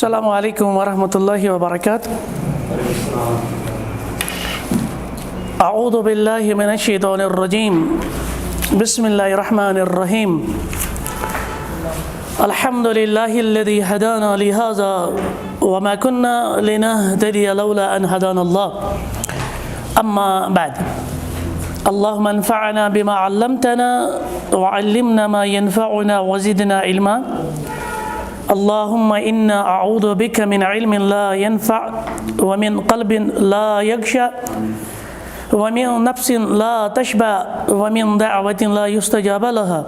अस्सलामु अलैकुम वरहमतुल्लाहि वबरकातुहू। अऊज़ु बिल्लाहि मिनश शैतानिर रजीम। बिस्मिल्लाहिर रहमानिर रहीम। अल्हम्दुलिल्लाहिल्लज़ी हदाना लिहाज़ा वमा कुन्ना लिनहतदिया लौला अन हदानल्लाह। अम्मा बाद। अल्लाहुम्मा अन्फ़अना बिमा अल्लमतना वअल्लिमना मा यनफ़अुना वज़िदना इल्मा। अल्लाहुम्मा इन्ना अऊज़ु बिका मिन इल्मिन ला यनफ़अ व मिन क़ल्बिन ला यख़शअ व मिन नफ़्सिन ला तशबअ व मिन दअवतिन ला युस्तजाब लहा।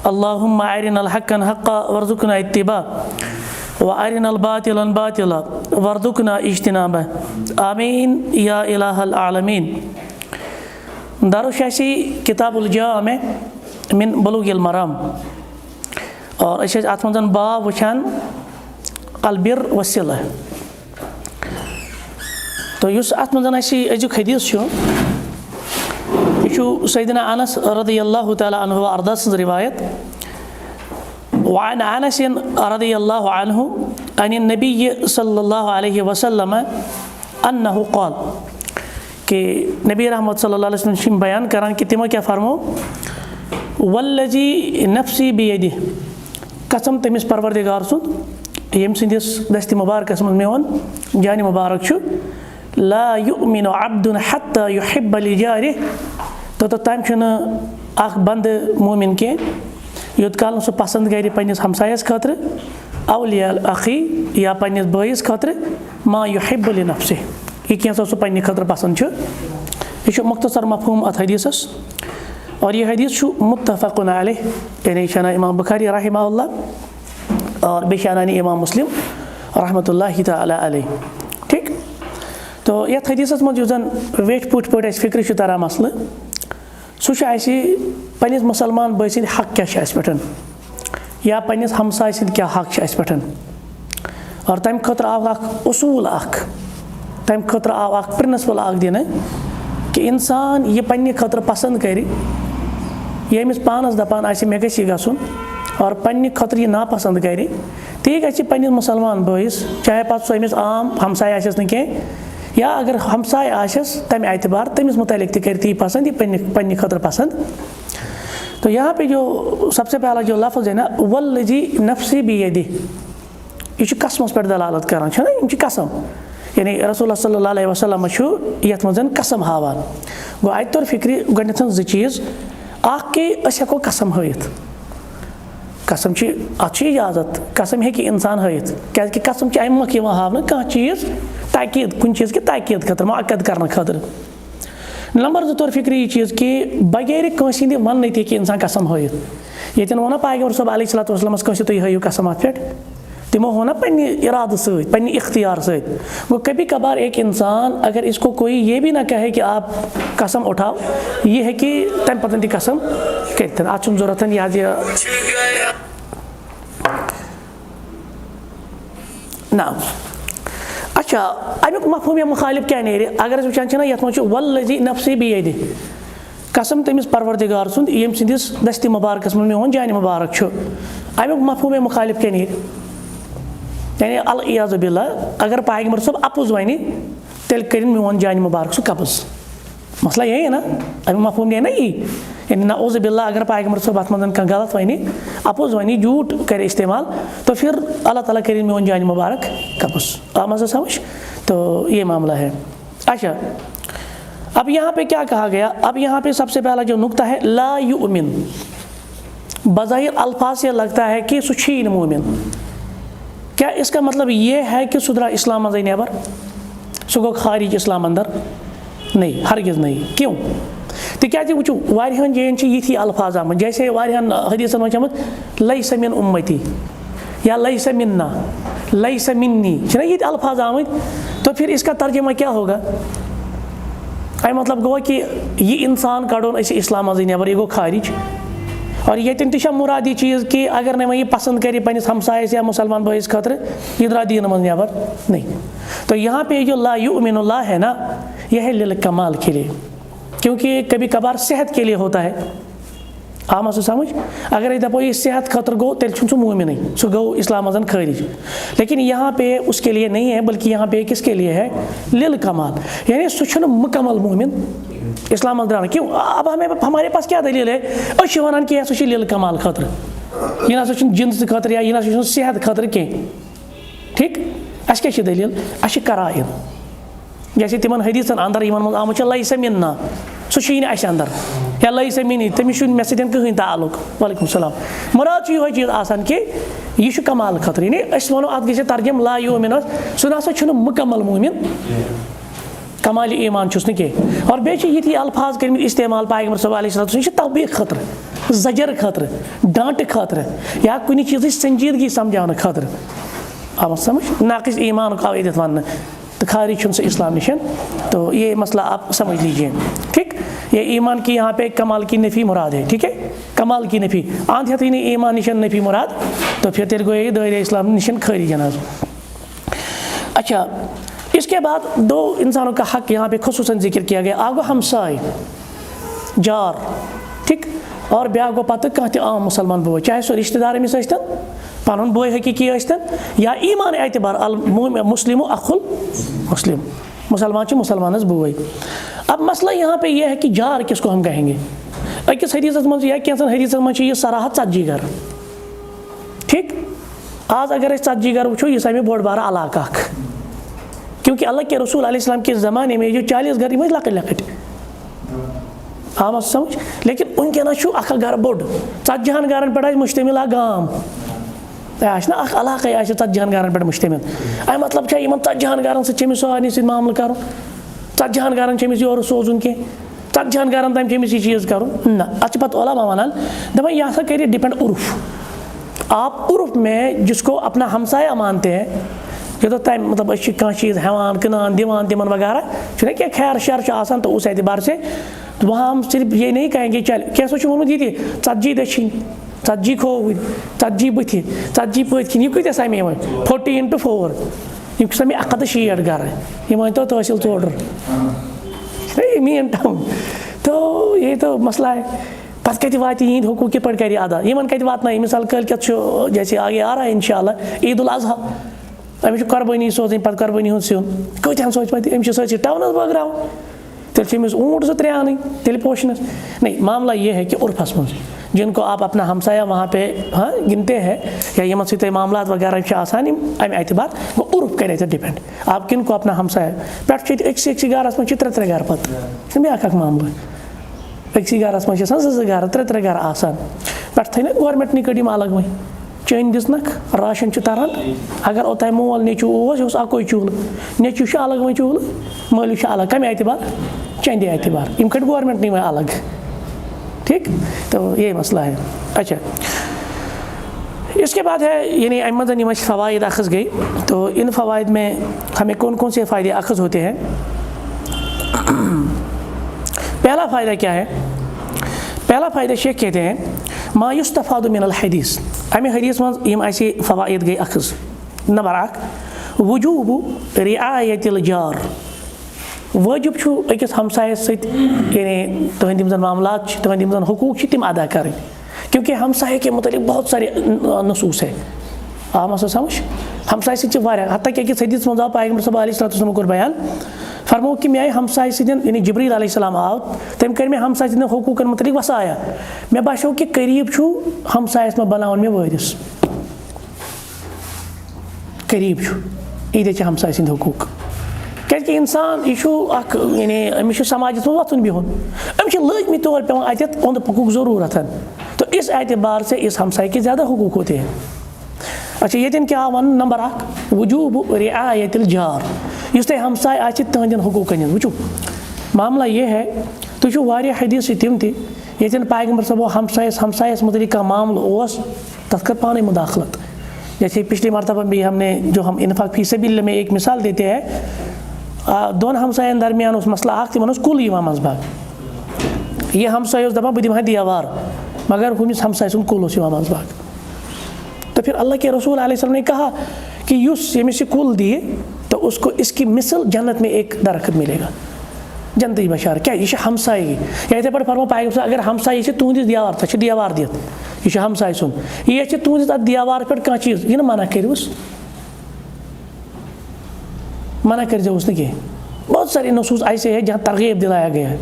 अल्लाहुम्मा अरिनल हक़्क़न हक़्क़न वरज़ुक़ना इत्तिबा व अरिनल बातिलन बातिला वरज़ुक़ना इज्तिनाबा। आमीन या इलाहल आलमीन। दारुशाशी किताबुल जामे मिन बुलूगिल मराम। और अत मन बाब वुचान अलबिर वसिला। तो अत मन अजुक हदीस सैयदना अनस रज़ियल्लाहु तआला अन्हु व अर्दा सन्ज रिवायत। वअन अनस रज़ियल्लाहु अन्हु अनिन नबी सल्लल्लाहु अलैहि वसल्लम अन्नहु क़ाल कि नबी रहमत सल्लल्लाहु अलैहि वसल्लम बयान करान कि तिमो क्या फरमो, वल्लज़ी नफ्सी बियदिह, कसम तमिस परवरदिगार सुन यम सिंदिस दस्ति मुबारकस मन मेवन जानि मुबारक छु, ला युमिनु अब्दुन हत्ता युहिब्ब लिजारिह, तो तम छन अख बंद मोमिन के योत काल सु पसंद करे पन्निस हमसायस खतर औलिया अखी या पन्निस बयस खतर मा युहिब्ब लिनफ्सिह, ये कैसा सु पन्नि खतर पसंद छु। ये मुख्तसर मफहूम अत हदीसस। और ये हदीस मुत्तफ़क़ुन अलैह, यानी शाना इमाम बुखारी रहमहुल्लाह और बेशानानी इमाम मुस्लिम रहमतुल्लाहि तआला अलैह। ठीक, तो यथ हदीसस मज जन वेट पुट पट फिक्र तरह मसल सह पन्निस मुसलमान भाई सद हक क्या पे या पन्निस हमसाय सद क्या हक पे। और तम खतर आव उसूल तम खतर आव प्रिंसिपल दिन कि इंसान ये पन्ने खतर पसंद कर यमिस पानस दपान मे गि गसुन और पन्ने खतर यह नापसंद कर ती गि पन्निस मुसलमान भैस, चाहे पत सो अमिस आम हमसाय आसस न कह या अगर हमसाय आसस तमें एतबार तमिस मुतलिक ती कर ती पसंद, ये पन्ने खतर पसंद। तो यहाँ पे जो सबसे पहला जो लफ्ज़ है ना, वल्लज़ी नफ्सी बियदिह, यह कसमस पे दलालत करान ना, यम कसम, यानी रसूलुल्लाह सल्लल्लाहु अलैहि वसल्लम यथ मज कसम हावान। गो अत तोर फिक्र गो ज चीज़ कि हेको कसम हयित, कसम अत इजाजत, कसम हे इंसान हयित क्या कसम अम मख हावन कह चीज़ ताकीद कुन चीज़ की ताकीद खतर मुअक्कद करने खतर। नंबर जो तौर फिक्र यह चीज़ कि बगैर कंस वन ती इंसान कसम हयित। ये वोना पैगंबर साहब अलैहिस्सलातु वस्सलाम कह तुम हयू कसम अत पे, तिमो हो ना पन्ने इराद सहित पन्ने इख्तियार सहित। वो कभी कभार एक इंसान अगर इसको कोई ये भी ना कहे कि आप कसम उठाओ, ये है कि तम पतन ती कसम कहते हैं आज जरूरत याद ना। अच्छा, अमुक मफहूम मुखालिफ क्या नेरे अगर वुचान ये वल्लज़ी नफ्सी बियदिह, कसम तमिस परवरदिगार सुन यम सिंदिस दस्ति मुबारकस मन मेवन जानि मुबारक छु, अमुक मफहूम मुखालिफ क्या नेरे, यानी अल इयाज़ु बिल्लाह अगर पैगंबर साहब अपुज वन तेल कर मेवन जानि मुबारक सु कब्ज़। मसला यही है ना, अमुक मफहूम नहीं है ना ये, यानी नऊज़ु बिल्लाह अगर पैगंबर साहब अत मज गलत वन अपुज वन झूठ कर इस्तेमाल तो फिर अल्लाह ताला कर मेवन जानि मुबारक कब्ज़। आ मज़ा समझ, तो ये मामला है। अच्छा, अब यहाँ पे क्या कहा गया, अब यहाँ पे सबसे पहला जो नुक्ता है ला युमिन, बज़ाहिर अल्फाज से लगता है कि सुशीन मोमिन, क्या इसका मतलब ये है कि सुधरा इस्लाम मज़ नेबर, सो गो खारिज इस्लाम अंदर? नहीं, हरगिज़ नहीं। क्यों? तिकाज वो वारियान जैन ये अल्फाज आम, जैसे वारियान हदीसन मज लैस मिन उम्मती या लैस मिन्ना लैस मिन्नी ये अल्फाज आमत, तो फिर इसका तर्जुमा क्या होगा? मतलब गो कि ये इंसान कड़ोन इस्लाम मज़ नेबर, ये गो खारिज। और ये तह मुरादी चीज़ कि अगर नहीं ये पसंद करे पन्निस हमसायस या मुसलमान भैस खतर यह द्रा दीन मज नेबर नहीं। तो यहाँ पे जो ला युमिनुल्लाह है ना, यह है लिल कमाल के लिए, क्योंकि कभी कभार सेहत के लिए होता है आम सो समझ अगर दपो ये सेहत खतर गो तेल सह मोमिन सह गो इस्लाम मज खारिज। लेकिन यहाँ पे उसके लिए नहीं है, बल्कि यहाँ पे किसके लिए है, लिल कमाल, यानी सह मुकम्मल मोमिन इस्लाम मज द्राव। क्यों? अब हमारे पास क्या दलील है, अच्छे वन कि सह लिल कमाल खतर, यह ना जिन्स खतर या यह ना सेहत खतर कह। ठीक, अस क्या दलील, अस कराइन जैसे तिमन हदीसन अंदर यमन आमुत लैस मिन्ना, सह अस अंदर, या लैस मिन्नी तमिस मे सतन कहीं ताल्लुक। वालेकुम सलाम। मुराद यह चीज़ आसान कि यह कमाल खतर, यानी अस वनो अत गई तर्जम ला युमिन, सह ना मुकम्मल मोमिन, कमाल ईमान चुस कह। और बेच ये अल्फाज कर इस्तेमाल पैगंबर सल्लल्लाहु अलैहि वसल्लम यह तबलीग खतर, जजर खतर, डांट खतर, या कुछ चीज़ संजीदगी समझाने खतर। अब समझ नाकिस ईमान का अवैध वन तो खारिज से इस्लाम निशन। तो ये मसला आप समझ लीजिए। ठीक, ये ईमान की यहाँ पे कमाल की नफ़ी मुराद है। ठीक है, कमाल की नफ़ी आंध हथी नहीं ईमान निशन नफ़ी मुराद, तो फिर तेरे को ये दायरे इस्लाम निशन खारिज जनाज। अच्छा, इसके बाद दो इंसानों का हक यहाँ पे खुसूसन जिक्र किया गया। आगो हमसाय जार, ठीक, और ब्या गो पत कह आम मुसलमान बोय, चाहे सो रिश्तेदार अमिस पन बोय हकीकी या ईमान एतबार अल मुस्लिम अखुल मुस्लिम, मुसलमान मुसलमान बोय। अब मसला यहाँ पे यह है कि जार किसको हम कहेंगे। अकिस हदीस मज या कैंसन हदीस मज यह सराहत 40 घर। ठीक, आज अगर 40 घर वो यह समें बोड़ बार इलाका, क्योंकि अल्लाह के रसूल अलैहि सलाम के ज़माने में जो 40 घर यम लकट लकट आम समझ। लेकिन उनकस अख घर बोड़ 40 घरन पे मुश्तमिल गाम, ना इलाक़ 40 घरन पे मुश्तमिल। अ मतलब 40 घरन समिस सारे सत मामल कर, 40 घरन अमिस योर सोजुन कह, 40 घरन तम अमिस यह चीज़ कर ना। अत पे उलमा वन दपान यह हसा कर डिपेंड उर्फ। आप उर्फ में जिसको अपना हमसाया मानते हैं, ये तो तम मतलब कह चीज़ हेवान कनान दिवान तिमन वगैरह क्या खैर शर आसान, तो उस एतबार से तो वहाँ हम सिर्फ ये नहीं कहेंगे चल क्या सोचो वोमुत ये 40 दक्षिण 40 खोवन 40 बुथि 40 पथिन यह कत समे 40 × 4 यह समे 160 घर। यह वन तो तहसील चोडर मेन टाउन। तो ये तो मसला है। पत कत वात यहद हुकूक कित पे कर अदा, यमन कत वात मिसाल कल जैसे आगे आ रहा है इंशाअल्लाह ईद उल अज़हा, अमिस कुर्बानी सोचन पे कुर्बानी हूँ सिन कतन सोच पे अमिस सी टाउनस बगराव, तेल अमिस ऊँट 2-3 आन तेल पोशनस। नहीं, मामला ये है कि उर्फस मज जिनको आप अपना हमसाया वहाँ पे हाँ गिनते हैं या यमन सत मामला वगैरह आसान अमे एतबार वो उर्फ कर डिपेंड आप किन को अपना हमसाया पे अक्स गरस मज 3 घर पे ब्याक मामला अक्स गरस मज 2 घर 3 घर आसान पे थे ना गवर्नमेंट निकट अलग वह चन दिसनक राशन तरन। अगर ओत मोल नेचू यह अको चूल नेचू अलग वह चूल मालू अलग कम एतबार चंद एतबार यम कट गवर्नमेंट नहीं अलग। ठीक, तो ये मसला है। अच्छा, इसके बाद है यानी अमदन यम फ़वाइद अखज़ गई, तो इन फ़वाइद में हमें कौन कौन से फ़ायदे अखज़ होते हैं। पहला फ़ायदा क्या है, पहला फ़ायदा शेख कहते हैं मा युस्तफ़ादु मिनल हदीस, अमे हदीस मज यम ऐसे फ़वाइद गई अखज़। नंबर 1 वजूबु रिआयतिल जार, वाजिब अकिस हमसायस सत यानी तुहंद यम मामला तुहंद यम हुकूक तिम अदा करें, क्योंकि हमसाय के मुतालिक बहुत सारे नसूस है। आम समझ हमसाय सत हत्ता कि अकिस हदीस मज आव पैगंबर सल्लल्लाहु अलैहि वसल्लम कोर बयान फरमो कि मे हमसाय सदन यानी जिब्रील अलैहिस्सलाम आव तम कर मे हमसाय सदन हुकूकन मुतालिक वसाया, मे बाशो कि करीब हमसायस में बनावन मे वारिस करीब ये हमसाय सद हुकूक क्या इंसान यह यानी अमिस समाज में वथन बिहुन अमिस लाजमी तौर पे अत ओंद पकुक ज़रूरत, तो इस एतबार से इस हमसाय के ज़्यादा हुकूक होते हैं। अच्छा, ये क्या वन नंबर 1 वजूब रिआयतिल जार, इस तह हमसाय आ तहंदन हुकूकन वो मामला ये है तुझो वारिया हदीस तिम ये पैगंबर सब हमसायस मुतलिक का मामला तथ कर पाने मुदाखलत। जैसे पिछली मरतबा भी हमने जो हम इन्फाक फी सबिल में एक मिसाल देते हैं, दोन हमसायन दरमियान उस मसला आख तिमन कुल मज भाग, ये हमसाय दपा बह दिमा दियावार मगर हमिस हमसाय सुन कुल मज भाग। तो फिर अल्लाह के रसूल अलैहि सल्लम ने कहा कि युस यमिस कुल दिए तो उसको इसकी मिसल जन्नत में एक दरख्त मिलेगा। जनती बशार क्या यह हमसाई या इथे पे फरमा पैगम्बर अगर हमसाई तुंदिस दियावार थे दियावार दित यह हमसाई सुन यह तुंदिस अत दियावार पे कह चीज़ यह मना करोस मना कर दोस न कह बहुत सारे नसूस ऐसे हैं जहाँ तरगीब दिलाया गया है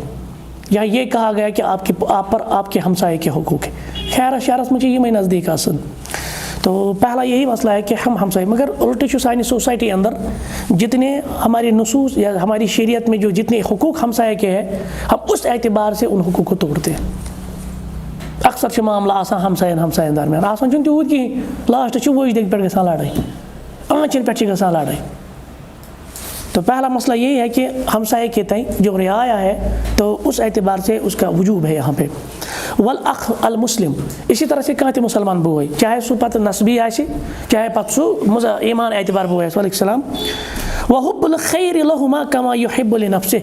या ये कहा गया कि आप पर आपके हमसाए के हुकूक है खैर शहरस में ये नज़दीक आसन तो पहला यही मसला है कि हम हमसाए मगर उल्टी सानी सोसाइटी अंदर जितने हमारे नसूस या हमारी शरीयत में जो जितने हुकूक हमसाए के हैं हम उस एतबार से उन हुकूक को तोड़ते हैं अक्सर मामला आसान हमसायन दरमियान आसान तूत कहीं लास्ट वज दिन पे गसान लड़ाई आंचन पे गसान लड़ाई तो पहला मसला यही है कि हमसाए के तय जो रियाया है तो उस एतबार से उसका वजूब है यहाँ पे वल अख अल मुस्लिम इसी तरह से कहाँ मुसलमान बोए चाहे सु पत नस्बी आसे चाहे पत सु ईमान एतबार बोए वालेकुम वहुब्बुल खैर लहुमा कमा युहिब्बु लिनफ्सि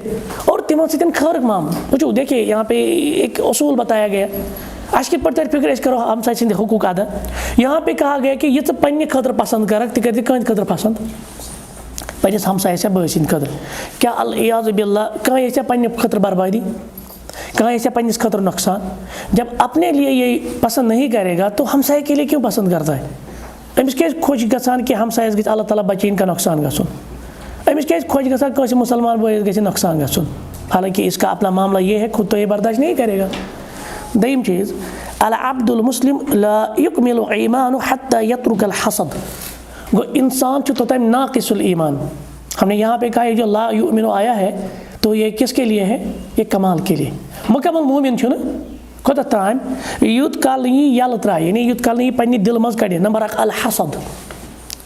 और तिमन सतन खैर माम वो देखिए यहाँ पे एक उसूल बताया गया आज के पर फिक्र करो हमसाए सिंद हुकूक अदा यहाँ पे कहा गया कि ये पन्ने खतर पसंद करक तक कह खतर पसंद पस हमसाय बय सद खतर क्या अलियाज़ बिल्ला कह पन्ने खतर बर्बादी कह पन्निस खतर नुकसान जब अपने लिए ये पसंद नहीं करेगा तो हमसाय के लिए क्यों पसंद करता है अमिस क्या खुश गसान कि हमसायस गई अल्लाह ताला बचीन का नुकसान गसन अमिस क्या खुश गसान कस मुसलमान बोस गई नुकसान गसन हालांकि इसका अपना मामला ये है खुद तो ये बर्दाश्त नहीं करेगा दयम चीज़ अल अब्दुल मुस्लिम ला युकमिलु ईमानु हत्ता यत्रुकल हसद गो इंसान तो तम नाक़िसुल ईमान हमने यहाँ पे कहा जो ला युमिनु आया है तो ये किसके लिए है ये कमाल के लिए मुकम्मल मोमिन छु न खुद त्राम यूत काल नहीं यल त्राय यानी यूत काल नहीं पन्नी दिल मज कड़े नंबर 1 अल हसद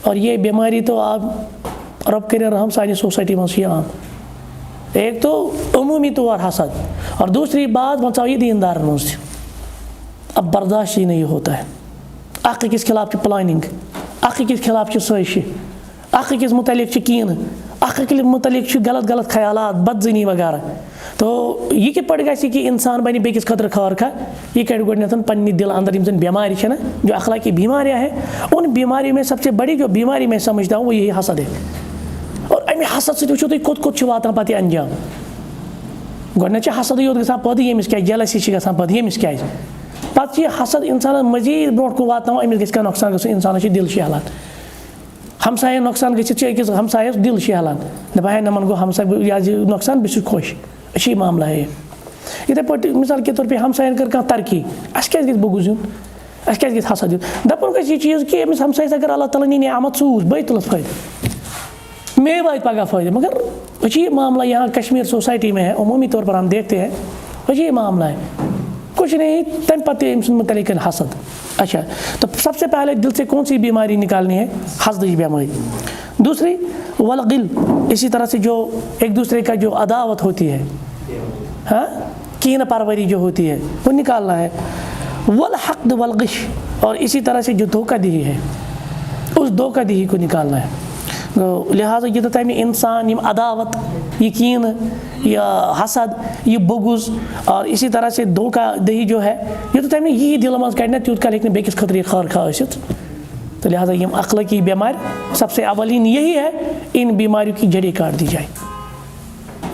और ये बीमारी तो आप रब कर रहम सानी सोसाइटी में आम एक तो अमूमी तौर हसद और दूसरी बात मतलब ये दीनदार से अब बर्दाश्त ही नहीं होता है अक़ किस खिलाफ की प्लानिंग अक़ किस खिलाफ की साजिश अक़ किस मुतलिक कीन अक़ के मुतलिक गलत गलत ख्यालात बदजनी वगैरह तो यह कि पड़ गई कि इंसान बन बेकिस खतर खार खा यह कड़ गोडन पन्नी दिल अंदर यम बीमारी है ना जो अखलाकी बीमारियाँ हैं उन बीमारी में सबसे बड़ी जो बीमारी मैं समझता हूँ वो यही हसद है और अमे हसद से वो कुत कुत वातान पे अंजाम गोडन हसद योत गसान पद यमिस क्या जेलसी गसान पद यमिस क्या पे हसद इंसान मजीद ब्रो को वातान अमिस गि नुकसान गो इंसान दिल शहलान हमसाय नुकसान गस हमसायस दिल शहलान दपान नमन गो हमसाय नुकसान बस खुश अच्छी मामला है इथे पे मिसाल के तौर पे हमसायन कर तरक्की अस क्या बगुज यून अस क्या हसद यून दपन गई यह चीज़ कि अमिस हमसायस अगर अल्लाह ताला ने नियामत सूज बे तुलस फ़ायदे मे वात पगह फ़ायदे मगर अच्छी मामला यहाँ कश्मीर सोसाइटी में है अमूमी तौर पर हम देखते हैं अच्छी मामला है कुछ नहीं तम पत्ते मुतलिक हसद अच्छा तो सबसे पहले दिल से कौन सी बीमारी निकालनी है हसद की बीमारी दूसरी वलगिल इसी तरह से जो एक दूसरे का जो अदावत होती है हाँ कीन परवरी जो होती है वो निकालना है वल हक़्द वलगिश और इसी तरह से जो धोखाधड़ी है उस धोखाधड़ी को निकालना है तो लिहाजा ये तम इंसान यम अदावत यकीन या हसद ये बगुज और इसी तरह से धोखाधड़ी जो है ये तो तम यही दिल मज कड़ना तूत कल हे बेकिस खतर खार खा तो लिहाजा यम अखलाकी बीमारी सबसे अवलिन यही है इन बीमारियों की जड़ी काट दी जाए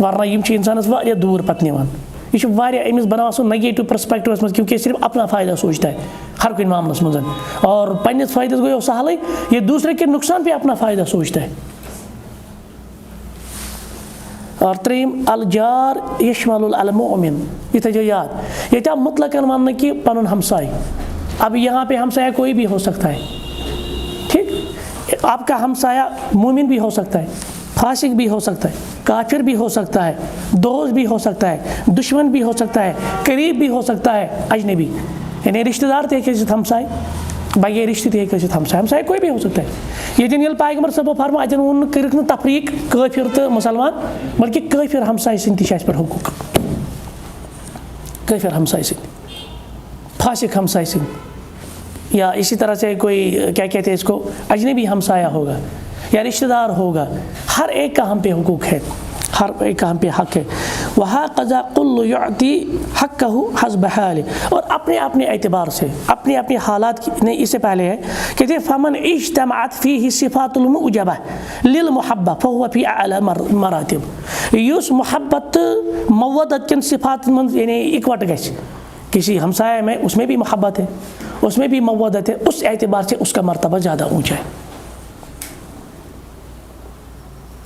वरना यम इंसानस वारिया दूर पत निवान यह अमिस बनान सो नेगेटिव पर्सपेक्टिवस मज क्योंकि सिर्फ अपना फ़ायदा सोचता है हर कुछ मामलस मज और पन्निस फ़ायदस गो सहल ये दूसरे के नुकसान पे अपना फ़ायदा सोचता है और त्रीम अलजार यशमलुल अल मोमिन ये थो याद ये मुतलकन वन कि पन हमसाय अब यहाँ पे हमसाया कोई भी हो सकता है ठीक आपका हमसाया मोमिन भी हो सकता है फासिक भी हो सकता है काफिर भी हो सकता है दोस्त भी हो सकता है दुश्मन भी हो सकता है करीब भी हो सकता है अजनबी यानी रिश्तेदार थे हमसाय बगैर रिश्ते थे हमसाय कोई भी हो सकता है ये यल पैगम्बर सब फरमा अतन वो कर तफरीक काफिर तो मुसलमान बल्कि काफिर हमसाय सद पे हुकूक काफिर हमसाय सद फासिक हमसाय सद या इसी तरह से कोई क्या कहते हैं इसको अजनबी हमसाया होगा या रिश्तेदार होगा हर एक का हम पे हुकूक है हर एक हम पे हक है। वहाँ कज़ा कुल्लु युअती हक़्क़हु हस्ब हालिही, और अपने अपने एतबार से अपनी अपनी हालात ने इससे पहले है कहते फ़मन इज्तमअत फ़ीहि सिफ़ातुल मुअजबा लिल मुहब्बा फ़हुव फ़ी अअला मरातिब, युस मोहब्बत मवद्दत किन सिफ़ात मंद यानी इकवट गए, किसी हमसाया में उसमें भी मोहब्बत है, उसमें भी मवद्दत है, उस एतबार से उसका मर्तबा ज़्यादा ऊँचा है,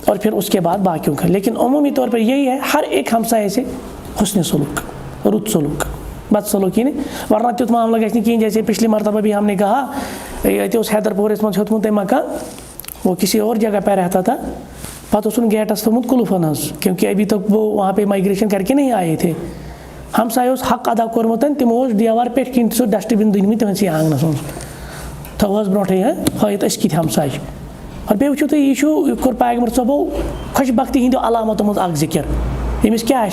और फिर उसके बाद बाकियों का। लेकिन उमूमी तौर पर यही है हर एक हमसाये से हुस्न सलूक, रुत सलूक, बद सलूकी नहीं, वरना तुत मामला गई कि जैसे पिछली मरतबा भी हमने कहा ये उस हैदरपुर मत मकान वो किसी और जगह पर रहता था, पता उस गेटस थोमुत कुलूफन, क्योंकि अभी तक वो वहाँ पे माइग्रेशन करके नहीं आए थे। हमसाये हक अदा कोर्मुत तमो दीवार पे किन सो डस्टबिन दुनमी तमस आंगनस मज थोस ब्रोटे हत कि हमसाय, और बे वो यह कोर पैगम्बर सबो खुशबख्ती हंदो अलामतों मज जिक्र, यमिस क्या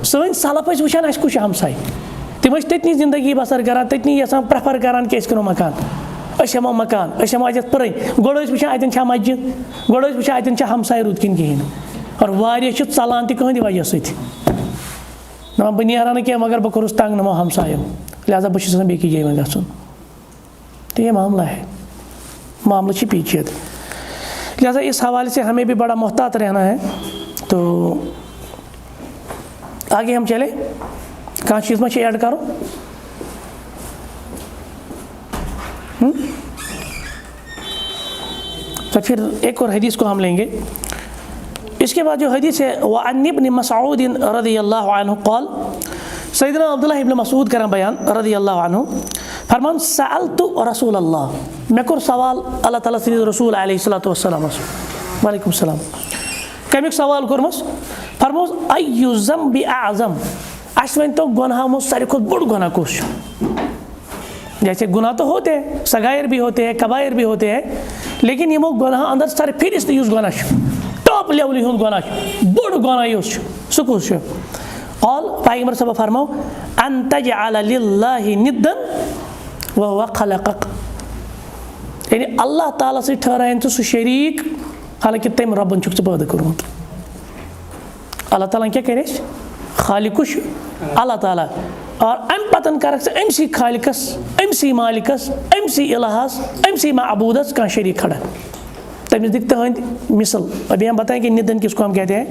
सन सलफ वुचान कुछ हमसाय, तम ततनी जिंदगी बसर करान, ततनी यसान प्रेफर करान कि करो मकान, हमो मकान, हमो अत पुरन, गोड़ वुचान अतन मस्जिद, गोड़ वुचान अतन हमसाय रुत किन कहें, और वारिया चलान तहद वजह सत ना बह नेरा क्या मगर बह कोरुस तंग नमो हमसायों, लिहाजा बह बेकी जाए में गन, तो ये मामला है, मामला पीछे। लिहाजा इस हवाले से हमें भी बड़ा मोहतात रहना है। तो आगे हम चले, कहाँ चीज़ में ऐड करो, तो फिर एक और हदीस को हम लेंगे। इसके बाद जो हदीस है वह अन इब्न मसऊद रज़ियल्लाहु अन्हु क़ाल, सैयदना अब्दुल्लाह इब्न मसूद का बयान रज़ियल्लाहु अन्हु फरमान सअल्तु रसूलल्लाह, मैं कोर सवाल अल्लाह ताला से रसूल अलैहिस्सलातु वस्सलाम वालेकुम सलाम कमिक सवाल कोरमस, फरमोस अय्यु ज़म्बि अअज़म, अस वन तो गुनाह में सारे खुद बड़ गुनाह कुछ, जैसे गुनाह तो होते हैं, सगायर भी होते हैं, कबायर भी होते हैं, लेकिन ये गुनाह अंदर सारे फिर इस गुनाह टॉप लेवल हूँ गुनाह बड़ गुनाह सकुस और पैगम्बर सब फरमाओ अन तजअल लिल्लाहि निद्दन व हुव खलक़क, यानी अल्लाह ताला से ठहराएं तो सु शरीक, हालांकि तम रबन चुक पैदा कोर्मुत, अल्लाह ताला क्या करे खालिकुश अल्लाह ताला, और अम पतन कर अमसी खालिकस, अमसी मालिकस, अमसी इलाहस, अमसी माबूदस का शरीक खड़ा, तमिस दिखते हैं मिसल। अभी हम बताएं कि निदन किसको हम कहते हैं,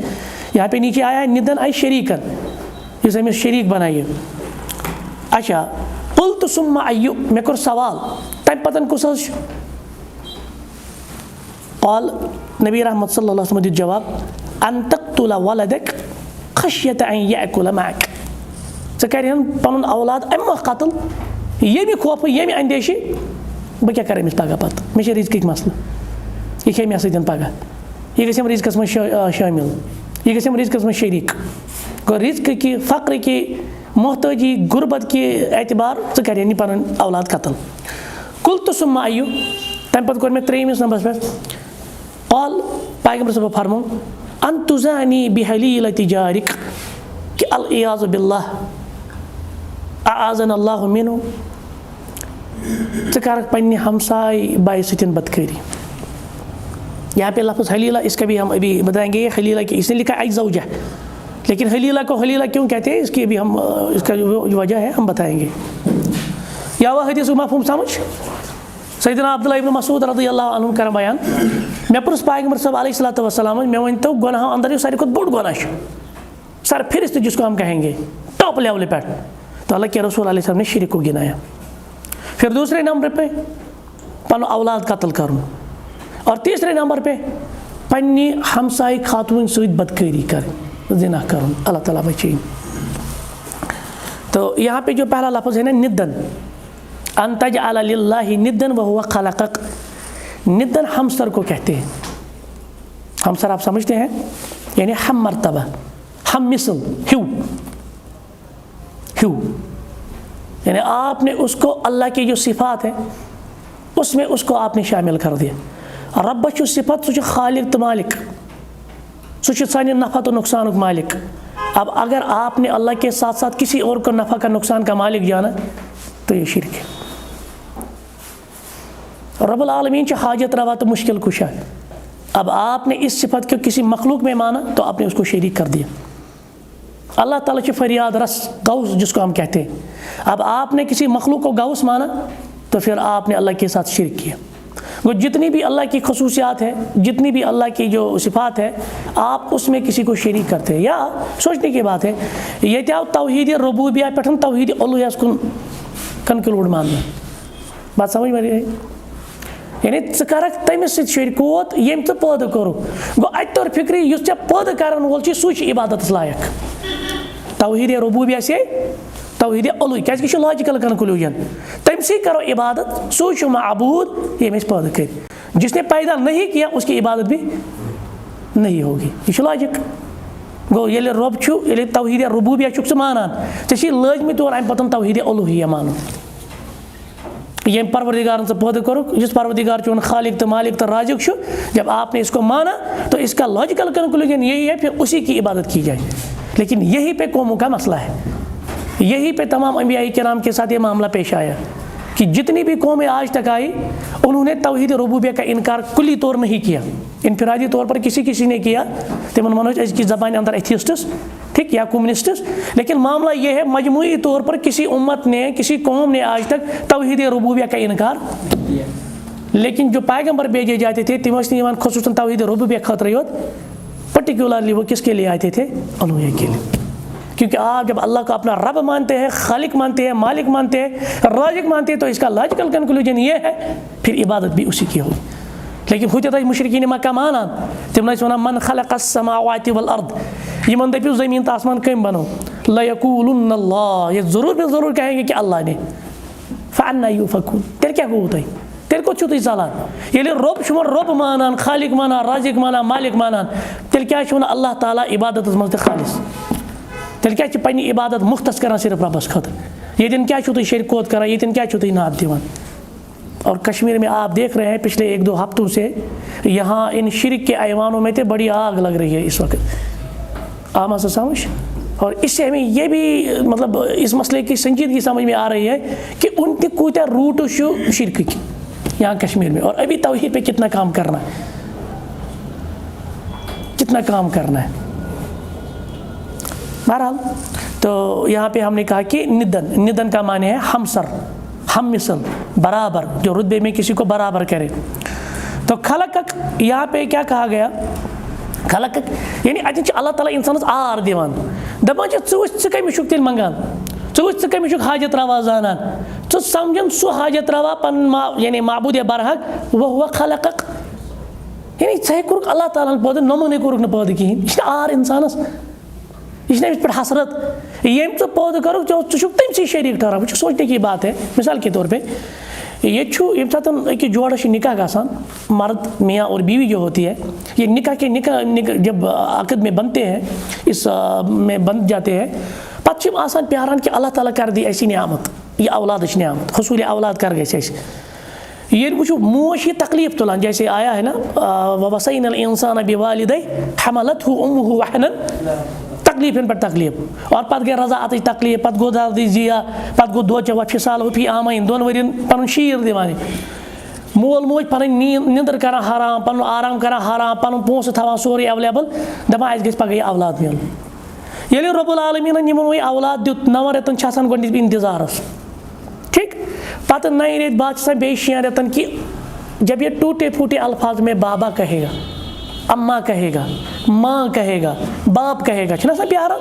यहाँ पे नीचे आया है निदन आई शरीकन, जिसे हमें शरीक बनाइए। अच्छा कुल्तु सुम्मा अय्यु, मैं कोर सवाल तम पतन कुछ क़ाल, नबी रहमत सल्लल्लाहु अलैहि वसल्लम जवाब अन तक़्तुल वलदक खश्यत अन यअकुल मअक, ज़ कर पन औलाद अम कत्ल ये खौफ ये अंदेशे बह क्या कर पगह पत मे रिज़्क़ मसल, यह खे मे सतन पगह, यह गम रिज़्क़स में शामिल, यह गम रिज़्क़स में शरीक, गो रिज़्क़ की फ़क्र की मोहताजी गुरबत के एतबार ज़ कर पन औलाद कत्ल। कुल्तु सुम्मा अय्यु, तम पे कोर मे 3 नंबर्स पे क़ाल, पैगम्बर सब फरमो अन तुज़ानी बिहलीलति जारिक कि अल इयाज़ु बिल्लाह आज़न अल्लाहु मिन्हु, ज़ कर पन्ने हमसाय बाई सतन बदकारी। यहाँ पे लफ्ज़ हलीला इसका भी हम अभी बताएंगे, हलीला की इसने लिखा अज़ौजा, लेकिन हलीला को हलीला क्यों कहते हैं इसकी भी हम इसका जो वजह है हम बताएंगे। या वह हदीस मफ़हूम समझ, सैयदना अब्दुल्लाह इब्न मसूद रज़ियल्लाहु अन्हु का बयान, मैं पुरुष पैगम्बर सब अलैहिस्सलातु वस्सलाम मे वन तो गुनाह अंदर सारे खुद बड़ गुनाह सर फिरिस्त जिसको हम कहेंगे टॉप लेवल पर, तो अल्लाह के रसूल अलैहि सल्लम ने शिरक को गिनाया। फिर दूसरे नंबर पे पन औलाद कत्ल करूँ, और तीसरे नंबर पे पन्नी हमसाई खातून सहित बदकारी कर जिना करूँ, अल्लाह ताला बचाए। तो यहाँ पे जो पहला लफ्ज़ है ना निदन, अन तजअल लिल्लाहि निदन व हुव खलक़क, निदन हमसर को कहते हैं। हमसर आप समझते हैं, यानी हम मर्तबा, हम मिसल, ह्यू, यानी आपने उसको अल्लाह की जो सिफ़ात है उसमें उसको आपने शामिल कर दिया। रब चु सिफत सु खालिक तो मालिक, सु सानि नफ़ा तो नुकसान का मालिक। अब अगर आपने अल्लाह के साथ साथ किसी और को नफ़ा का नुकसान का मालिक जाना तो ये शिरक है। रब्बुल आलमीन च हाजत रवा तो मुश्किल कुशा, अब आपने इस सिफत को किसी मखलूक में माना तो आपने उसको शरीक कर दिया। अल्लाह ताला की फरियाद रस गौस जिसको हम कहते हैं, अब आपने किसी मखलूक को गौस माना तो फिर आपने अल्लाह के साथ शिरक किया। वो जितनी भी अल्लाह की खसूसियात है, जितनी भी अल्लाह की जो सिफात है, आप उसमें किसी को शरीक करते हैं। या सोचने की बात है, ये क्या तौहीद रुबूबिया पे तौहीद उलूहियत कुन कंक्लूड मानना, बात समझ में आई? यानी करक तमिस शरीकूत यम तो पैदा करो गो अत तौर फिक्री युस चे पैदा करन वोल सू इबादत लायक। तौहीद रुबूबिया से तौहीद उलूहियत क्या लॉजिकल कंक्लूजन, तमसी करो इबादत, सू माबूद ये पैदा कर। जिसने पैदा नहीं किया उसकी इबादत भी नहीं होगी, ये लॉजिक गो। ये रब ये तौहीद रुबूबिया स मानान ऐ लाजमी तौर अम पतन तौहीद उलूहियत मानो। ये परवरदिगार से पैदा करो, जिस परवरदिगार चुन खालिक तो मालिक तो राजिक छु, जब आपने इसको माना तो इसका लॉजिकल कंक्लूजन यही है, फिर उसी की इबादत की जाए। लेकिन यही पे कौमों का मसला है, यही पे तमाम अंबिया किराम के साथ ये मामला पेश आया कि जितनी भी कौमें आज तक आई उन्होंने तौहीद रुबूबिया का इनकार कुल्ली तौर नहीं किया, इनफरादी तौर पर किसी ने किया, तिमन मनो की ज़बान अंदर एथियस्टिस, ठीक, या कम्युनिस्टिस। लेकिन मामला ये है मजमूई तौर पर किसी उम्मत ने, किसी कौम ने आज तक तौहीद रुबूबिया का इनकार। लेकिन जो पैगंबर भेजे जाते थे तिम खुसूसन तौहीद रुबूबिया खतर योत, पर्टिकुलरली वो किसके लिए आते थे? उलूहियत के लिए। क्योंकि आप जब अल्लाह को अपना रब मानते हैं, खालिक मानते हैं, मालिक मानते हैं, राजिक मानते हैं, तो इसका लॉजिकल कंक्लूजन ये है फिर इबादत भी उसी की होगी। लेकिन खुद मुशरिकीन मक्का मानान तिम वन मन खलक़स समावाति वल अर्द, यमन दपियो ज़मीन तो आसमान कम बनो, लयक़ूलुन्न अल्लाह, ये ज़रूर कहेंगे कि अल्लाह ने। फ़अन्ना युफ़कून, तेरे क्या को तुम, तेरे को तुम चलान ये रब शुमार रब मानान, खालिक मानान, राजिक मानान, मालिक मानान, तेल क्या अल्लाह ताला इबादत मज खालिस, तेल क्या पन्नी इबादत मुख्तस करान सिर्फ रबस खतर। ये क्या तुम शरीकोत करान, ये क्या तुम नात दिवान। और कश्मीर में आप देख रहे हैं पिछले 1-2 हफ्तों से यहाँ इन शिरक के ऐवानों में तो बड़ी आग लग रही है इस वक्त, आमा से समझ। और इससे हमें यह भी मतलब इस मसले की संजीदगी समझ में आ रही है कि उनके कूता रूट शिरक की यहाँ कश्मीर में, और अभी तौहीद पे कितना काम करना है, कितना काम करना है। बहरहाल तो यहाँ पे हमने कहा कि निदन का माने है हमसर, हम मिसल, बराबर, जो रुतबे में किसी को बराबर करे। तो खलक यहाँ पे क्या कहा गया? खलक यानी अत अल्लाह ताला इंसानस आर दिवान, दपान च कमिश तेल मंगान, च कमिश हाजत रवा जानान, च समझन सु हाजत रवा पन यानी माबूद बरहक वह हुआ खलक। यानी चे कोरुक अल्लाह ताला पैदा, नमोने कोरुक न पैदा कहें, यह आर इंसानस, यह पे हसरत यम च पैदा करुक तम से शरीक ठहरा। वो सोचने की बात है। मिसाल के तौर पर ये यम सात जोड़स निकाह गसान, मर्द मियाँ और बीवी जो होती है, ये निकाह जब अक़द में बनते हैं, इस में बन जाते हैं, पच्चीम आसान प्यारान कि अल्लाह ताला कर दी ऐसी नियामत, ये औलाद नियामत, हसूल औलाद कर गए ऐसे। ये वो मोश ये तकलीफ तुलान, जैसे आया है ना, ववसैनल इंसान बिवालिदैहि हमलतहु उम्मुहु वहनन, तकलीफ पर तकलीफ, और पत गई रजा अत तकलीफ, पत गो दर्दी जिया, पत गो दोचे व फिसाल हुफी आमन, 2 वरियन पन शीर दिवान, मोल मोज पन निंदर कर हराम, पन आराम कर हराम, पन पोस थवान सोरे अवेलेबल, दपान अस गई पगह औलाद मिल। ये रब्बुल आलमीन यमन वो औलाद दित 9 रेतन गोडनिक इंतजारस, ठीक, पत 9 रेत बाद बे 6 रेतन कि जब ये टूटे फूटे अल्फाज में बाबा कहेगा, अम्मा कहेगा, माँ कहेगा, बाप कहेगा, छा प्यारा,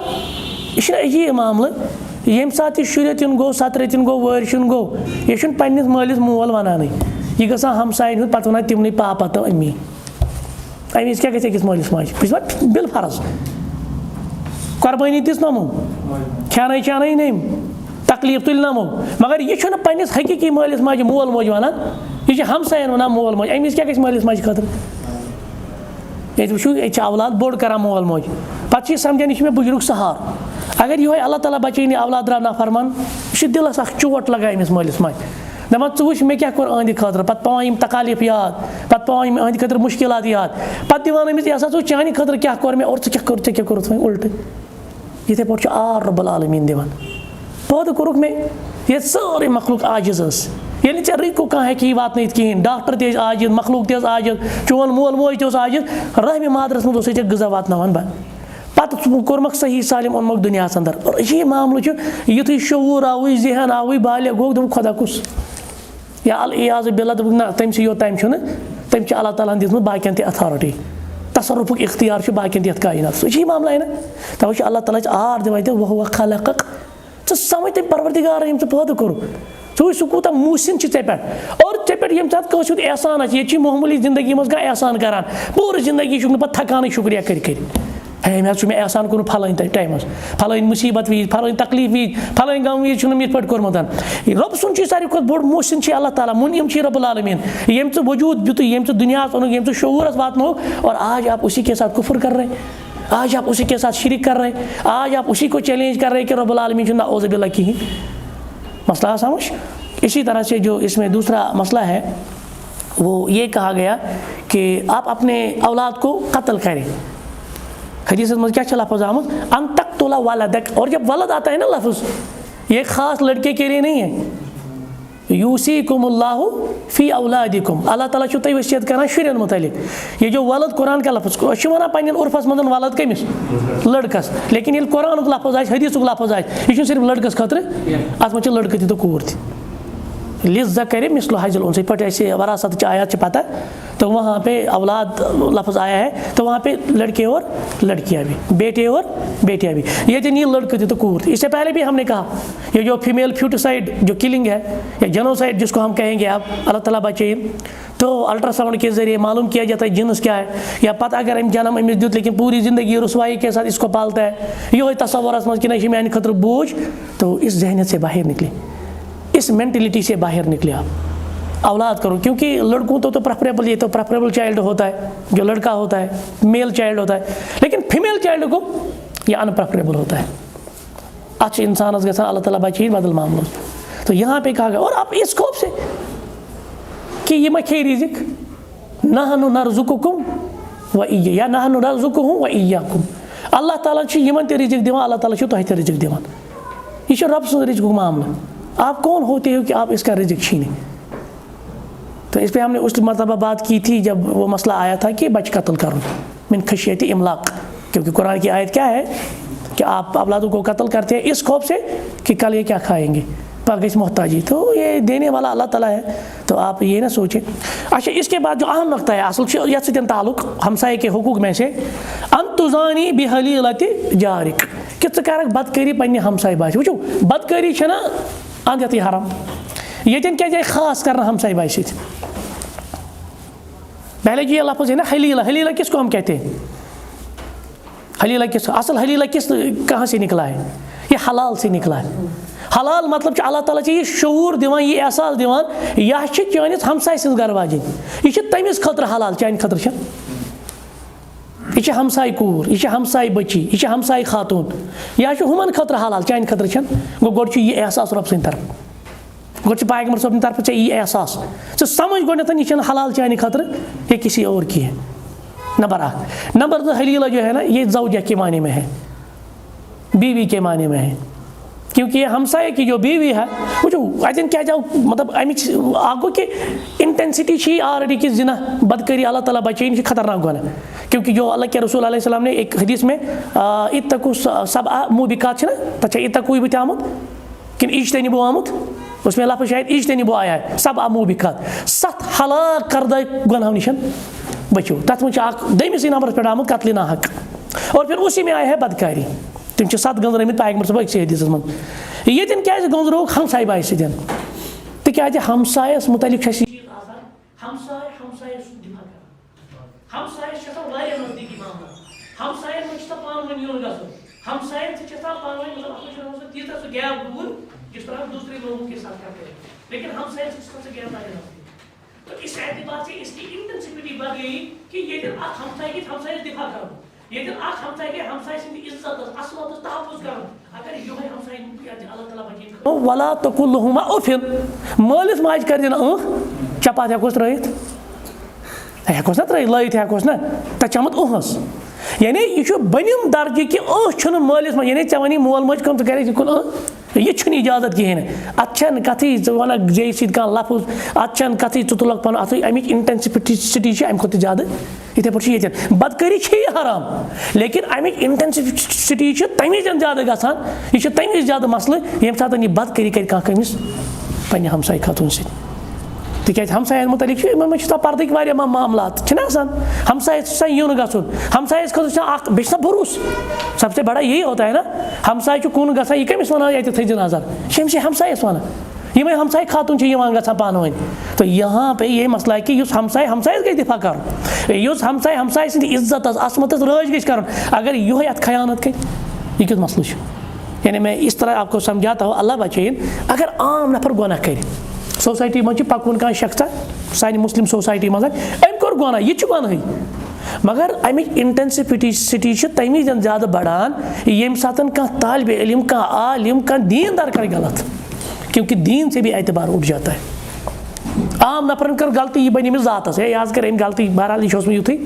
यह अजीब मामला। यम सात शुरन गो, 7 रेतन गो, वर्षन गो, यह पन्निस मालिस मोल वनान, यह गसान हमसायन हूँ, पत वन तिमन पापा तो अम्मी, अमिस क्या गि अकिस मालिस माज बिल फर्ज, कुर्बानी दिस नमो, खान चान नम, तकलीफ तुल नमो, मगर यह पन्निस हकीकी मालिस माज मोल मोज वनान, यह हमसायन वनान मोल मोज, अमिस क्या गि मालिस माज खतर। ये वो औलाद बोड़ कर मोल मोज, पे समझान यह बुजुर्ग सहार। अगर यह अल्लाह ताला बचैन औलाद द्राव नाफरमान, यह दिलस चोट लगा अमिस मालिस माज, दपान च मे क्या कोर अहंद खतर, पत पान तकालीफ याद, पत पान अहंद खतर मुश्किलात याद, पत दिवान अमिस यह चान खतर क्या कोर मे, और क्या कोर उल्ट। इथे पे आर रब्बुल आलमीन दिवान, पैदा कोरुक मे, ये सारे मखलूक आजिज, ये चे रको कह हे वात कहें डॉक्टर ते आज मखलूक ते आज चोन मोल मोज ते आज रहम मादरस मज चे गज़ा वातनावान बह पत् कोर्मक सही सालिम ओनमुक दुनिया अंदर। और ये मामलो युथु शूर आव जहन आव बालिग गो दोप खुदा कुस या अलियाज़ बिल्ला दोप ना तम से योत तम तम अल्लाह ताला दित्मुत बाकियन ते अथॉरिटी तसरुफुक इख्तियार बाकियन दियत कायनात यही मामला है ना। तवे अल्लाह ताला आर दिवान ते वह खलक़क च समझ तम परवरदिगार यम पैदा कोर सो कूत मूसिन पे और पे ये कस एहसान ये मामूली जिंदगी मज एहसान करान पूरी जिंदगी पे थकान शुक्रिया कर हे मे मे एहसान कोर फलान टाइम फलान मुसीबत वीज फलान तकलीफ वीज फलान गम वीज ये पे कोर्मत रब सुन सारे खुद बोड़ मोहसिन अल्लाह ताला मुनइम रब्बुल आलमीन यम वजूद दितु यम दुनिया यम शऊरस वातनो और आज आप उसी के साथ कुफ्र कर रहे हैं, आज आप उसी के साथ शिरक कर रहे हैं, आज आप उसी को चैलेंज कर रहे हैं कि रब्बुल आलमीन नाऊज़ बिल्लाह की मसला समझ। इसी तरह से जो इसमें दूसरा मसला है वो ये कहा गया कि आप अपने औलाद को कत्ल करें। हदीस में क्या लफ्ज़ आमद अन तक़्तुला वलदक, और जब वलद आता है ना लफ्ज़ ये ख़ास लड़के के लिए नहीं है। यूसीकुमुल्लाहु फ़ी औलादिकुम, अल्लाह ताला छो तय वसीयत करना शुरन मुतलिक। ये जो वलद कुरान का लफ्ज़ वन पन्न उर्फस मज वलद कमिस लड़कस, लेकिन ये कुरान लफ्ज़ आए हदीस लफ्ज़ आए यह सिर्फ लड़कस खतर अत मे लड़के तो कूर लिज़्ज़करि मिस्लु हज़्ज़िल उन्सयैन पे ऐसे वरासत की आयत पता तो वहाँ पे औलाद लफ्ज़ आया है तो वहाँ पे लड़के और लड़कियाँ भी, बेटे और बेटियाँ भी, ये नहीं लड़के थे तो कूर थी। इससे पहले भी हमने कहा ये जो फीमेल फ्यूटिसाइड जो किलिंग है या जेनोसाइड जिसको हम कहेंगे आप अल्लाह ताला बचाइए, तो अल्ट्रासाउंड के ज़रिए मालूम किया जाता है जिन्स क्या है, या पता अगर हम जन्म अमिस दित लेकिन पूरी ज़िंदगी रसवाई के साथ इसको पालता है, ये तस्वुरस मज कि ना मेरे खतर बोझ, तो इस जहनीत से बाहर निकले, इस मेंटलिटी से बाहर निकले आप औलाद करो। क्योंकि लड़कों तो प्रेफरेबल ये तो प्रेफरेबल चाइल्ड होता है जो लड़का होता है, मेल चाइल्ड होता है, लेकिन फीमेल चाइल्ड को ये अनप्रेफरेबल होता है। अच्छे इंसान गसान अल्लाह ताला बची बदल मामलों। तो यहाँ पे कहा गया और आप इस खौफ से कि ये मखे रिज़िक नहनु नरज़ुकुकुम व इय्या या नहनु नरज़ुकुहुम व इय्याकुम, अल्लाह ताला छ यमन ते रिज़िक दिवान, अल्लाह ताला छ तोह ते रिज़िक दिवान। ये छ रब सुन रिज़िक मामला, आप कौन होते हो कि आप इसका रिज़िक छीने। तो इस पर हमने उस मरतबा बात की थी जब वो मसला आया था कि बच कत्ल करो मिन खशियत इमलाक, क्योंकि कुरान की आयत क्या है कि आप औलादों को कत्ल करते हैं इस खौफ से कि कल ये क्या खाएंगे, पाकिस मोहताजी, तो ये देने वाला अल्लाह ताला है, तो आप ये ना सोचें। अच्छा, इसके बाद जो अहम नक्ता है असल यह ताल्लुक हमसाये के हुकूक में से अंतुजानी बिहलीलति जारिक कि च कर बदकारी पन्ने हमसाय बास। वो बदकारी ना अंत हराम ये क्या जाए खास करना हमसाय बास। पहले जो ये लफ्ज़ है ना हलीला, हलीला किसको हम कहते हैं, हलीला किस असल हलीला किस कहाँ से निकला है, ये हलाल से निकला है। हलाल मतलब अल्लाह ताला ये शऊर दिवान, ये एहसास दिवान यह चानिस हमसाय सिंस घर वाजिन, यह तमिस खतर हलाल चान खतर यह हमसाय कूर, यह हमसाय बची, यह हमसाय खातून, यह हुमन खतर हलाल चान खतर गो गोड यह एहसास रब सद तरफ, गोड पैगंबर सब तरफ यह एहसास च समझ गोडन यह हलाल चान खतर ये किसी और की है। नंबर 1। नंबर 2 हलीला जो है ना ये ज़ौजा के माने में है, बीवी के माने में है, क्योंकि ये हमसाये की जो बीवी है वो जो अन क्या जाओ मतलब अमिच आगो कि इंटेंसिटी छी ऑलरेडी कि जिना बदकरी अल्लाह ताला बचाइन खतरनाक गुनाह, क्योंकि जो अल्लाह के रसूल अलैहि सलाम ने एक हदीस में इत्तकु सबअ मुबिकात ना तचा इत्तकु भी आमुद कि इज्तनिबु आमुद, उसमें लफ्ज़ शायद इज्तनिबु आया है, सबअ मुबिकात 7 हलाक करदा गुनाह निशन बचो, तथ में दमिस नंबर पे आमुद कत्ल ना हक, और फिर उसी में आया है बदकारी, तुम 7 गंजरमित पैगंबर सब हदीस मन ये क्या गंजरो हमसाय बाय सदन तक हमसायस मुतलिक हमसाय हमसाय दिफा कर हमसाय छता वारिया नजदीकी मामला, हमसाय छता पान वन योन गसन, हमसाय छता पान वन मतलब अपने हो सकती है तो गैर दूर जिस तरह दूसरे लोगों के साथ करते हैं, लेकिन हमसाय से गैर ना रहती। तो इस एतबार से इसकी इंटेंसिटी बढ़ गई कि ये दिन आप हमसाय की हमसाय दिफा करो, ये दिन आप हमसाय के हमसाय से इज्जत असलत तहफ्फुज करो, अगर यो है हमसाय अल्लाह ताला बची वला तकुल्लहुमा उफिन मालिस माज कर दिन चपात हेकोस रहित हेकोस ना त्र लयत हेकोस ना तचमत उहस, यानी ये बनिम दर्जे कि मालिस यानी चवनी मोल मज कम करे कुल ये इजाजत कहें अन कथी वन जे सह लफज अन कथी तुल पन अत अमिक इंटेंसिटी अम खुद ज्यादा इथे पे बदकारी ये हराम लेकिन अमिक इंटेंसिटी तमी ज्यादा गसान यह तमी ज्यादा मसल ये सात यह बदकारी कर कमिस पे हमसाय खतून तिक हमसायन मुतलिक पर्दक वारिया मामलात हमसाय यून गन हमसाय बे भरोस सबसे बड़ा यही होता है ना हमसाय कुन ग यह कमिस वन ये थी नजर यह हमसायस वन ये हमसाय खातून ग पान वन तो यहाँ पे ये मसला है कि हमसाय हमसायस गई दिफा कर हमसाय हमसाय सद इज्जत असमत राज गई कर अगर यह अत खयानत कर यह किस मसल यानी मैं इस तरह आपको समझाता हूँ अल्लाह बचैन अगर आम नफर गुनाह कर सोसाइटी मं पकुन कह शख्सा सानि मुस्लिम सोसाइटी मं अम कोर गुनाह यह गुनाह मगर अमिक इंटेंसिटी तमी ज़्यादा बढ़ान ये सात कह तालिब इल्म कह आलिम कह दीनदार कर गलत क्योंकि दीन से भी एतबार उठ जाता है आम नफरन कर गलती यह बन अमिस ज़ातस है आज कर गलती बहरहाल यह युथी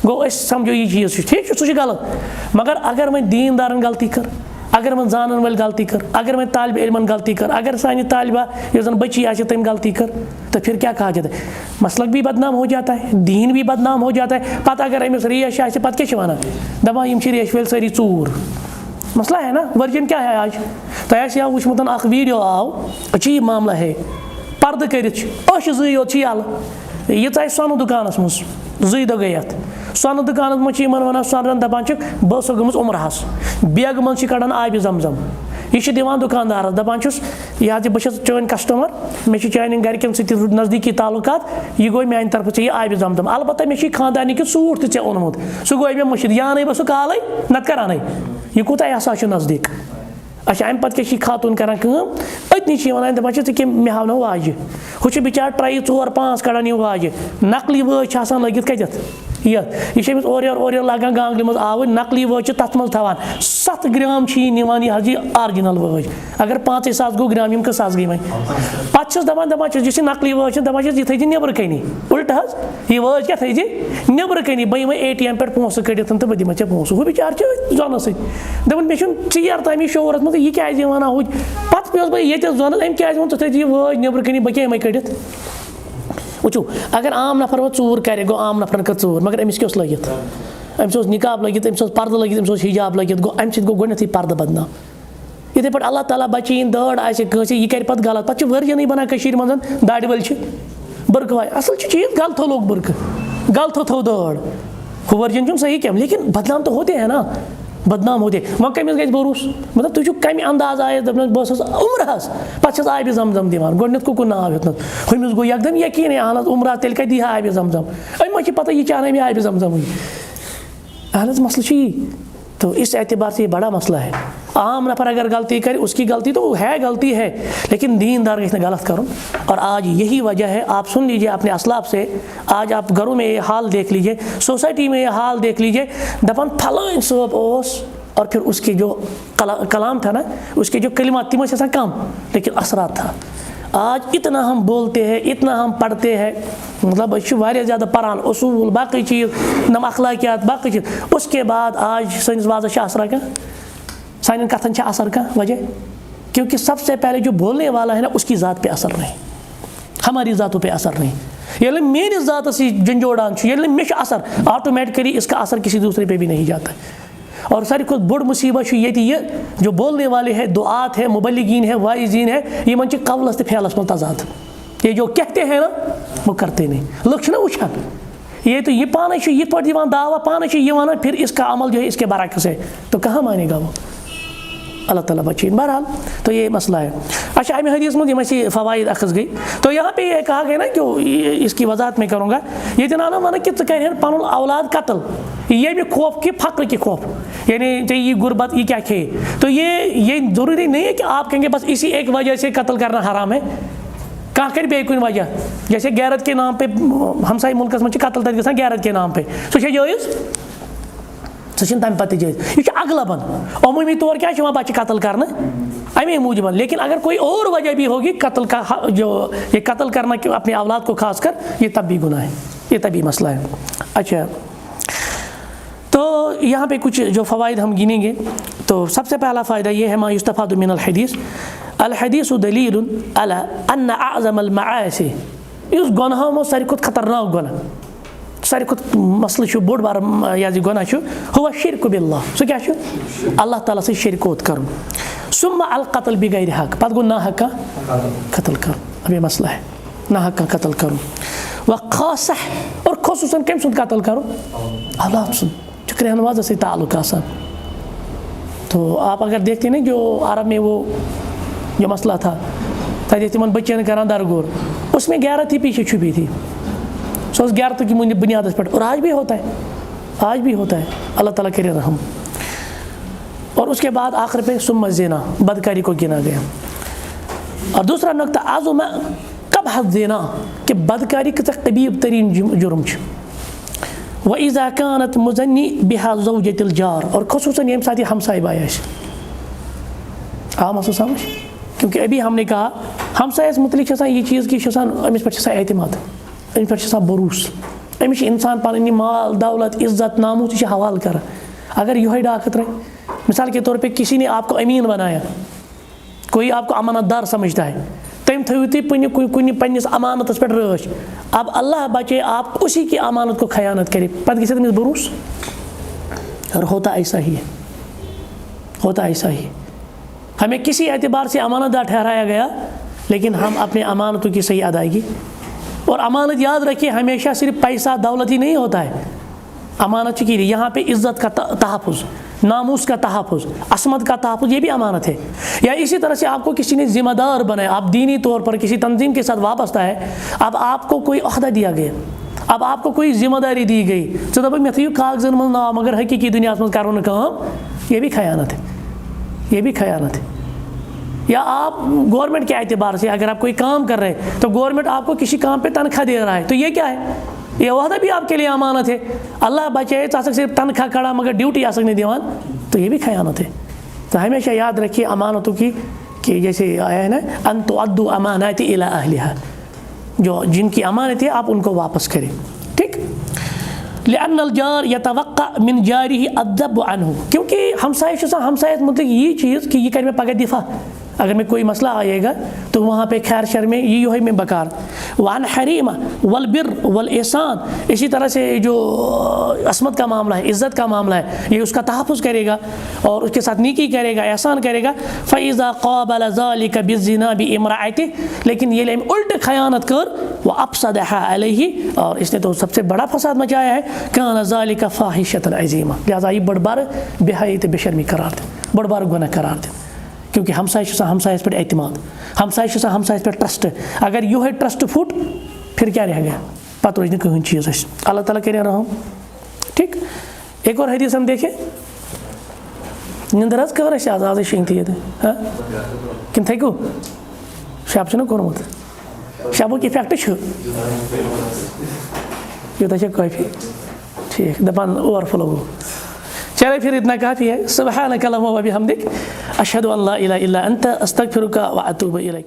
गो समझो यह चीज़ ठीक सह गलत मगर अगर वह दीनदारन गलती कर अगर मैं जानन वाल गलती कर अगर मैं तालिब इल्मन गलती कर अगर सानी तालिबा ये जन बच्ची आ तम गलती कर तो फिर क्या कहा जाता है मसलक भी बदनाम हो जाता है दीन भी बदनाम हो जाता है पता अगर अमिस रेश आ पे क्या वन दपान रेश वेल सारी चूर मसला है ना वर्जन क्या है आज तह वुचमुत वीडियो आव अजीब मामला है पर्द कर जोत यल यह चाहे सोन दुकान मज दो गई अत सोन दुकान मज वन सोन दपान बस गमस उम्रहस बैग मज कड़ान आब जमजम यह दिवान दुकानदारस दपान यह बस चैन कस्टमर मे चान गरकन सत नज़दीकी ताल्लुकात यह गो मान तरफ यह आब जमजम अलबत्ता मे खानदानी कि सूट ते ओनमुत सह गो मे मुश्किल या अन बस काल नत कर अन यह कूत हसा नज़दीक अच्छा अम पे क्या खातून कर अतनी वन दपान चे मे हाव वाजि हूँ बिचार ट्राई 4-5 कड़ान यह वाजि नकली वाज लगित कत यह और लगान गांगल मज आव नकली वाज तथ मज थवान 7 ग्राम निवान यह आर्जिनल वाज अगर 5,000 गो ग्राम यम कस गई वह पे दपान यह नकली वाज दपान यह थी नबर कनी उल्ट यह वाज क्या थी नबर कनी बह ATM पे पोस कड़ित तो बह दिमा ऐ पोस हूँ बिचार जोन सपन मे चीर तमी शोरस मज यह क्या वन हूँ पे पे बह ये जोन अम क्या वो थी वाज नबर कनी बह क्या कड़ित वो अगर आम नफर वो चूर करे गो आम नफर कर चूर मगर अमिस क्या लगित अमिस निकाब लगित अमिस पर्द लगित अमिस हिजाब लगित गो अम सो गोथी पर्द बदनाम इथे पे अल्लाह ताला बचीन दड़ आस यह कर पे गलत पे वर्जन बना मज दाड़ वल बर्क वाय असल चीज़ गलत लोग बर्क गलत थो दड़ हु वर्जन सही क्या लेकिन बदनाम तो होते हैं ना बदनाम होते वह कमिस गई भरोस मतलब तुझ कम अंदाज आये दपन बस उम्रहस पे आब जमजम दिवान गोडनथ कुकुन नाव हेतन हमिस गो एकदम यकीन अहन उम्र तेल कत दी आब जमजम अम पता यह चाहना मे आब जमजम अहन मसल यही तो इस एतबार से ये बड़ा मसला है आम नफर अगर गलती करे उसकी गलती तो है गलती है लेकिन दीनदार इसने गलत करो और आज यही वजह है आप सुन लीजिए अपने असलाफ से आज आप घरों में ये हाल देख लीजिए सोसाइटी में ये हाल देख लीजिए दफन फलान सोब ओस और फिर उसके जो कलाम था ना उसके जो कलिमात तिम ऐसा कम लेकिन असरात था आज इतना हम बोलते हैं इतना हम पढ़ते हैं मतलब वारिया ज़्यादा परान उसूल बाकी चीज़ नम अखलाकियात बाकी चीज़ उसके बाद आज सैनिस वाज़ असर क्या सान कथन असर का वजह क्योंकि सबसे पहले जो बोलने वाला है ना उसकी ज़ात पे असर नहीं हमारी ज़ातों पे असर नहीं ये मेरी ज़ात से झंझोड़ान ये मे असर ऑटोमेटिकली इसका असर किसी दूसरे पे भी नहीं जाता और सारी खुद बड़ मुसीबत ये जो बोलने वाले हैं दुआत है मुबल्लिगीन है वाइजीन है ये मन कवलस तो फैलस में तजाद ये जो कहते हैं ना वो करते नहीं लोग ना वुचान ये तो ये पान ये पे दावा पान ये वन फिर इसका अमल जो है इसके बरक्स है तो कहाँ मानेगा वो अल्लाह ताला बचीन बहरहाल तो ये मसला है। अच्छा अमी हदीस में ये फ़वाइद अखज़ गई तो यहाँ पे ये कहा गया ना कि इसकी वजाहत मैं करूँगा ये जना वन कि पन औलाद कत्ल ये भी खौफ कि फ़क्र की खौफ यानी ये गुर्बत ये क्या खे तो ये ज़रूरी नहीं है कि आप कहेंगे बस इसी एक वजह से कत्ल करना हराम है कह कर बे कुन वजह जैसे गैरत के नाम पे हमसाई मुल्कस में कत्ल तक गसान गैरत के नाम पे सह जायज़ सह तम पे जायज़ यह अगलबन अमूमी तौर क्या बच्चे कत्ल करना अमे मूजबन लेकिन अगर कोई और वजह भी होगी कत्ल का जो ये कत्ल करना अपने औलाद को खास कर ये तब भी गुनाह है ये तभी मसला है। अच्छा तो यहाँ पे कुछ जो फ़वाइद हम गिनेंगे तो सबसे पहला फ़ायदा ये है मा युस्तफ़ादु मिनल हदीस अल हदीसु दलीलुन अला अन्न अअज़मल मआसी इस गुनाहों में सारी खुद खतरनाक गुनाह सारी खुद मसले छु बोड़ बार या जी गुनाह छु हुवा शिर्क बिल्लाह सो क्या छु अल्लाह ताला से शिरक कर सुम्मा अल कत्ल बिगैर हक पत गो ना हक का कत्ल कर अब ये मसला है ना हक का कत्ल करूँ व खासह और खुसूसन कम सुन कत्ल करूँ अल्लाह सुन शुक्र नवाज से ताल्लुक आसान। तो आप अगर देखते नहीं जो अरब में वो जो मसला था तब तिमन बच्चन कर दरगोर उसमें गैरत ही पीछे छुपी थी सो उस गैरत की बुनियाद पर और आज भी होता है अल्लाह ताला करे रहम। और उसके बाद आखिर पे सुम्मा ज़िना बदकारी को गिना गया। और दूसरा नुक्ता आज़ुम कब हद ज़िना कि बदकारी का कबीर तरीन जुर्म व इज़ा कानत मुज़न्नी बिहा ज़ौजतुल जार और खुसूसन यम साथ हमसाय बाय आम समझ क्योंकि अभी हमने कहा हमसायस मुतलिक ये चीज़ की अमिस पे एतमाद अमिस पे भरोस अमिस इंसान पन्नी माल दौलत इज्जत नामूस हवाल कर अगर यह डाकत रहे मिसाल के तौर पे किसी ने आपको अमीन बनाया कोई आपको अमानतदार समझता है तम थो तुम पन्निस अमानत पे रश अब अल्लाह बचे आप उसी की अमानत को खयानत करे पत गि तमिस भरोस और होता ऐसा ही है हमें किसी एतबार से अमानतदार ठहराया गया लेकिन हम अपने अमानतों की सही अदायगी और अमानत याद रखिए हमेशा सिर्फ पैसा दौलत ही नहीं होता है अमानत की यहाँ पे इज़्ज़त का तहफ़्फ़ुज़ नामूस का तहफ़्फ़ुज़ असमत का तहफ़्फ़ुज़ ये भी अमानत है। या इसी तरह से आपको किसी ने ज़िम्मेदार बनाया आप दीनी तौर पर किसी तंजीम के साथ वाबस्ता है अब आपको कोई ओहदा दिया गया अब आपको कोई जिम्मेदारी दी गई तो दप मे थो कागजन मं नाम मगर हकीकी दुनिया में करो काम ये भी खयानत है या आप गवर्नमेंट के एतबार से अगर आप कोई काम कर रहे हैं तो गवर्नमेंट आपको किसी काम पे तनख्वाह दे रहा है तो ये क्या है ये वहदा भी आपके लिए अमानत है अल्लाह बचाए सिर्फ तनख्वाह खड़ा मगर ड्यूटी आ सकने दीवान तो ये भी खयानत है। तो हमेशा याद रखिए अमानतों की कि जैसे आया है ना अन तुअद्दु अमानाति इला अहलिहा जो जिनकी अमानत है आप उनको वापस करें ठीक। लिअन्नल जार यतवक्का मिन जारिही अद्दब अनहु क्योंकि हमसायत मतलब ये चीज़ कि ये कर में पगह दिफा अगर में कोई मसला आएगा तो वहाँ पे खैर शर में ये में बकार वान हरीमा वल बिर वल एहसान इसी तरह से जो असमत का मामला है इज़्ज़त का मामला है ये उसका तहफ़्फ़ुज़ करेगा और उसके साथ नीकी करेगा एहसान करेगा फ़इज़ा क़ाबल ज़ालिका बिज़्ज़िना बिइम्राअति लेकिन ये उल्ट खयानत कर व अफ़सदहा अलैहि और इसने तो सबसे बड़ा फसाद मचाया है कान ज़ालिका फ़ाहिशतन अज़ीमा लिहाजा ये बड़ बार बेहयात बेशर्मी करार दे बड़ बार गुनाह करार दे क्योंकि हमसायस पे एतमाद हमसायस पे ट्रस्ट अगर यू है ट्रस्ट फुट फिर क्या रह गया पता रोज कहीं चीज़ अल्लाह ताला करे रहम ठीक। एक और हदीस हम देखें निंदर कर आज शेंग हाँ किन थो शब कोर्मुत शबुक इफेक्ट यूत काफ़ी ठीक दपान ओवरफ्लो गो चले फिर इतना काफ़ी है। सुब्हानक अल्लाहुम्मा व बिहम्दिक अशहदु अन ला इलाहा इल्ला अंत अस्तगफिरुका व अतूबु इलैक।